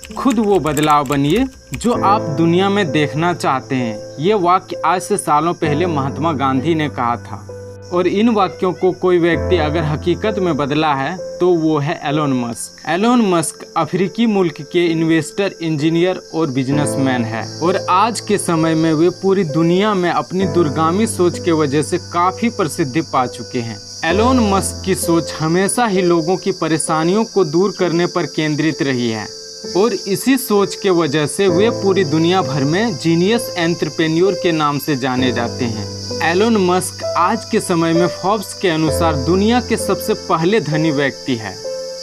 खुद वो बदलाव बनिए जो आप दुनिया में देखना चाहते हैं। ये वाक्य आज से सालों पहले महात्मा गांधी ने कहा था और इन वाक्यों को कोई व्यक्ति अगर हकीकत में बदला है तो वो है एलोन मस्क। एलोन मस्क अफ्रीकी मुल्क के इन्वेस्टर, इंजीनियर और बिजनेसमैन है और आज के समय में वे पूरी दुनिया में अपनी दूरगामी सोच के वजह से काफी प्रसिद्धि पा चुके हैं। एलोन मस्क की सोच हमेशा ही लोगों की परेशानियों को दूर करने पर केंद्रित रही है और इसी सोच के वजह से वे पूरी दुनिया भर में जीनियस एंटरप्रेन्योर के नाम से जाने जाते हैं। एलोन मस्क आज के समय में फोर्ब्स के अनुसार दुनिया के सबसे पहले धनी व्यक्ति है।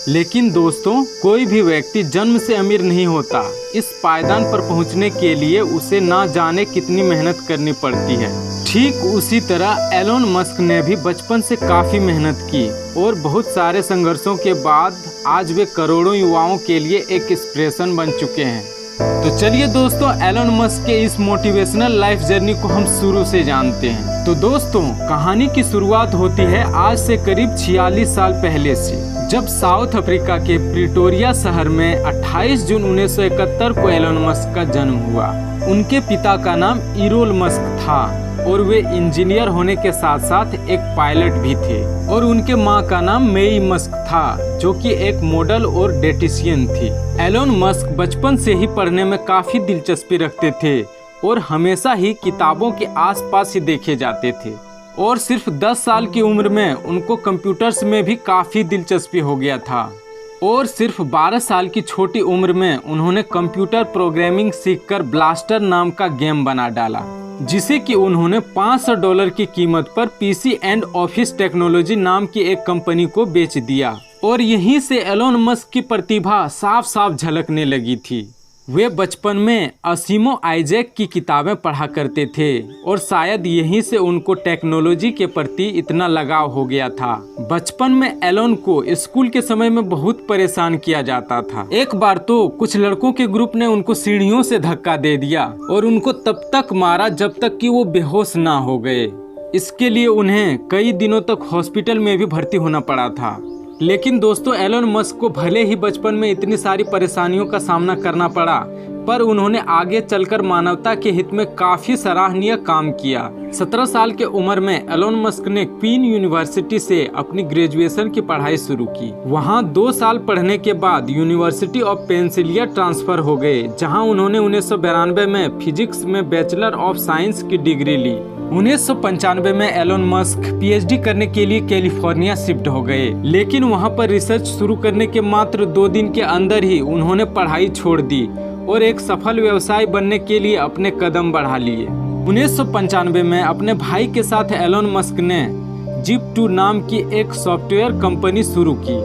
लेकिन दोस्तों, कोई भी व्यक्ति जन्म से अमीर नहीं होता। इस पायदान पर पहुंचने के लिए उसे ना जाने कितनी मेहनत करनी पड़ती है। ठीक उसी तरह एलोन मस्क ने भी बचपन से काफ़ी मेहनत की और बहुत सारे संघर्षों के बाद आज वे करोड़ों युवाओं के लिए एक इंस्पिरेशन बन चुके हैं। तो चलिए दोस्तों, एलोन मस्क के इस मोटिवेशनल लाइफ जर्नी को हम शुरू से जानते हैं। तो दोस्तों, कहानी की शुरुआत होती है आज से करीब 46 साल पहले से, जब साउथ अफ्रीका के प्रिटोरिया शहर में 28 जून 1971 को एलोन मस्क का जन्म हुआ। उनके पिता का नाम इरोल मस्क था और वे इंजीनियर होने के साथ साथ एक पायलट भी थे और उनके माँ का नाम मेई मस्क था जो कि एक मॉडल और डेटिशियन थी। एलोन मस्क बचपन से ही पढ़ने में काफी दिलचस्पी रखते थे और हमेशा ही किताबों के आसपास ही देखे जाते थे और सिर्फ 10 साल की उम्र में उनको कंप्यूटर्स में भी काफी दिलचस्पी हो गया था और सिर्फ 12 साल की छोटी उम्र में उन्होंने कंप्यूटर प्रोग्रामिंग सीखकर ब्लास्टर नाम का गेम बना डाला, जिसे कि उन्होंने $500 की कीमत पर पीसी एंड ऑफिस टेक्नोलॉजी नाम की एक कंपनी को बेच दिया। और यहीं से एलोन मस्क की प्रतिभा साफ साफ झलकने लगी थी। वे बचपन में असीमो आइजैक की किताबें पढ़ा करते थे और शायद यहीं से उनको टेक्नोलॉजी के प्रति इतना लगाव हो गया था। बचपन में एलोन को स्कूल के समय में बहुत परेशान किया जाता था। एक बार तो कुछ लड़कों के ग्रुप ने उनको सीढ़ियों से धक्का दे दिया और उनको तब तक मारा जब तक कि वो बेहोश ना हो गए। इसके लिए उन्हें कई दिनों तक हॉस्पिटल में भी भर्ती होना पड़ा था। लेकिन दोस्तों, एलोन मस्क को भले ही बचपन में इतनी सारी परेशानियों का सामना करना पड़ा, पर उन्होंने आगे चलकर मानवता के हित में काफी सराहनीय काम किया। 17 साल के उम्र में एलोन मस्क ने क्वीन यूनिवर्सिटी से अपनी ग्रेजुएशन की पढ़ाई शुरू की। वहां 2 साल पढ़ने के बाद यूनिवर्सिटी ऑफ पेंसिल्वेनिया ट्रांसफर हो गए, जहां उन्होंने 1992 में फिजिक्स में बैचलर ऑफ साइंस की डिग्री ली। 1995 में एलोन मस्क पीएचडी करने के लिए कैलिफोर्निया शिफ्ट हो गए, लेकिन वहां पर रिसर्च शुरू करने के मात्र 2 दिन के अंदर ही उन्होंने पढ़ाई छोड़ दी और एक सफल व्यवसाय बनने के लिए अपने कदम बढ़ा लिए। 1995 में अपने भाई के साथ एलोन मस्क ने जिप2 नाम की एक सॉफ्टवेयर कंपनी शुरू की,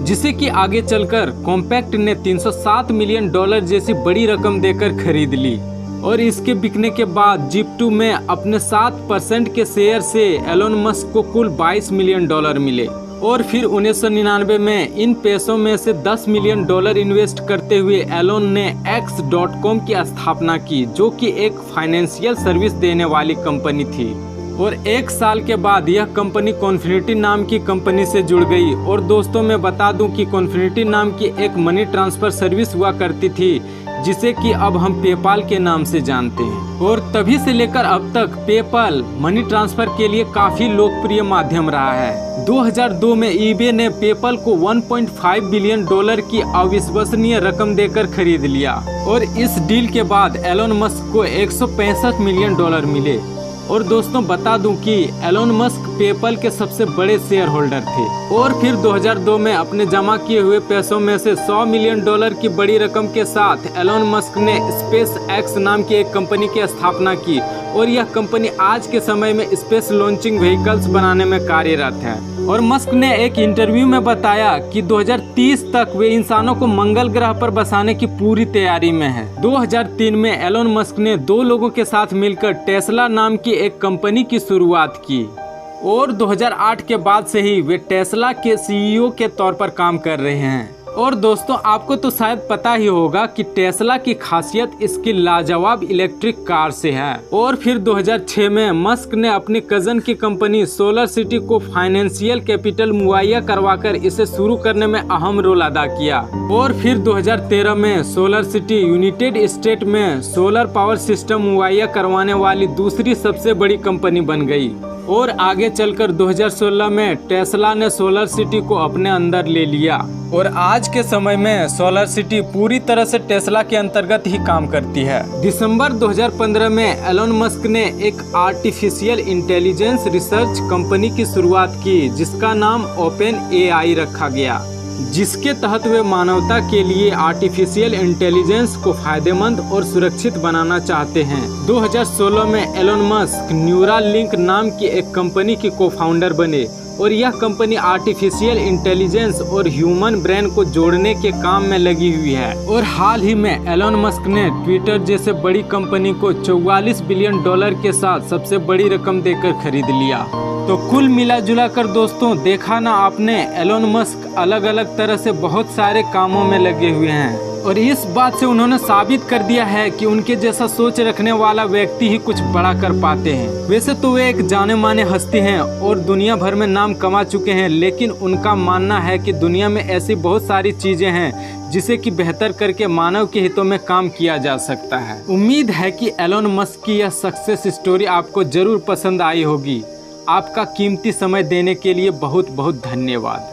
जिसे कि आगे चलकर कॉम्पैक्ट ने $307 मिलियन जैसी बड़ी रकम देकर खरीद ली और इसके बिकने के बाद जिप2 में अपने 7% के शेयर से एलोन मस्क को कुल $22 मिलियन मिले और फिर 1999 में इन पैसों में से $10 मिलियन इन्वेस्ट करते हुए एलोन ने X.com की स्थापना की, जो कि एक फाइनेंशियल सर्विस देने वाली कंपनी थी। और 1 साल के बाद यह कंपनी कॉन्फिनिटी नाम की कंपनी से जुड़ गई। और दोस्तों, मैं बता दूं कि कॉन्फिनिटी नाम की एक मनी ट्रांसफर सर्विस हुआ करती थी, जिसे कि अब हम पेपाल के नाम से जानते हैं। और तभी से लेकर अब तक पेपाल मनी ट्रांसफर के लिए काफी लोकप्रिय माध्यम रहा है। 2002 में ईबे ने पेपाल को $1.5 बिलियन की अविश्वसनीय रकम देकर खरीद लिया और इस डील के बाद एलोन मस्क को $165 मिलियन मिले। और दोस्तों, बता दूं कि एलोन मस्क पेपाल के सबसे बड़े शेयर होल्डर थे। और फिर 2002 में अपने जमा किए हुए पैसों में से $100 मिलियन की बड़ी रकम के साथ एलोन मस्क ने स्पेस एक्स नाम की एक कंपनी की स्थापना की और यह कंपनी आज के समय में स्पेस लॉन्चिंग व्हीकल्स बनाने में कार्यरत है। और मस्क ने एक इंटरव्यू में बताया कि 2030 तक वे इंसानों को मंगल ग्रह पर बसाने की पूरी तैयारी में है। 2003 में एलोन मस्क ने 2 लोगों के साथ मिलकर टेस्ला नाम की एक कंपनी की शुरुआत की और 2008 के बाद से ही वे टेस्ला के सीईओ के तौर पर काम कर रहे हैं। और दोस्तों आपको तो शायद पता ही होगा कि टेस्ला की खासियत इसकी लाजवाब इलेक्ट्रिक कार से है। और फिर 2006 में मस्क ने अपनी कजन की कंपनी सोलर सिटी को फाइनेंशियल कैपिटल मुहैया करवाकर इसे शुरू करने में अहम रोल अदा किया। और फिर 2013 में सोलर सिटी यूनाइटेड स्टेट में सोलर पावर सिस्टम मुहैया करवाने वाली दूसरी सबसे बड़ी कंपनी बन गई। और आगे चलकर 2016 में टेस्ला ने सोलर सिटी को अपने अंदर ले लिया और आज के समय में सोलर सिटी पूरी तरह से टेस्ला के अंतर्गत ही काम करती है। दिसंबर 2015 में एलोन मस्क ने एक आर्टिफिशियल इंटेलिजेंस रिसर्च कंपनी की शुरुआत की जिसका नाम ओपन एआई रखा गया, जिसके तहत वे मानवता के लिए आर्टिफिशियल इंटेलिजेंस को फायदेमंद और सुरक्षित बनाना चाहते हैं। 2016 में एलोन मस्क न्यूरालिंक नाम की एक कंपनी की को-फाउंडर बने और यह कंपनी आर्टिफिशियल इंटेलिजेंस और ह्यूमन ब्रेन को जोड़ने के काम में लगी हुई है। और हाल ही में एलोन मस्क ने ट्विटर जैसे बड़ी कंपनी को $44 बिलियन के साथ सबसे बड़ी रकम देकर खरीद लिया। तो कुल मिला जुला कर दोस्तों देखा ना आपने, एलोन मस्क अलग अलग तरह से बहुत सारे कामों में लगे हुए हैं और इस बात से उन्होंने साबित कर दिया है कि उनके जैसा सोच रखने वाला व्यक्ति ही कुछ बड़ा कर पाते हैं। वैसे तो वे एक जाने माने हस्ती हैं और दुनिया भर में नाम कमा चुके हैं, लेकिन उनका मानना है कि दुनिया में ऐसी बहुत सारी चीजें हैं जिसे कि बेहतर करके मानव के हितों में काम किया जा सकता है। उम्मीद है कि एलोन मस्क की यह सक्सेस स्टोरी आपको जरूर पसंद आई होगी। आपका कीमती समय देने के लिए बहुत बहुत धन्यवाद।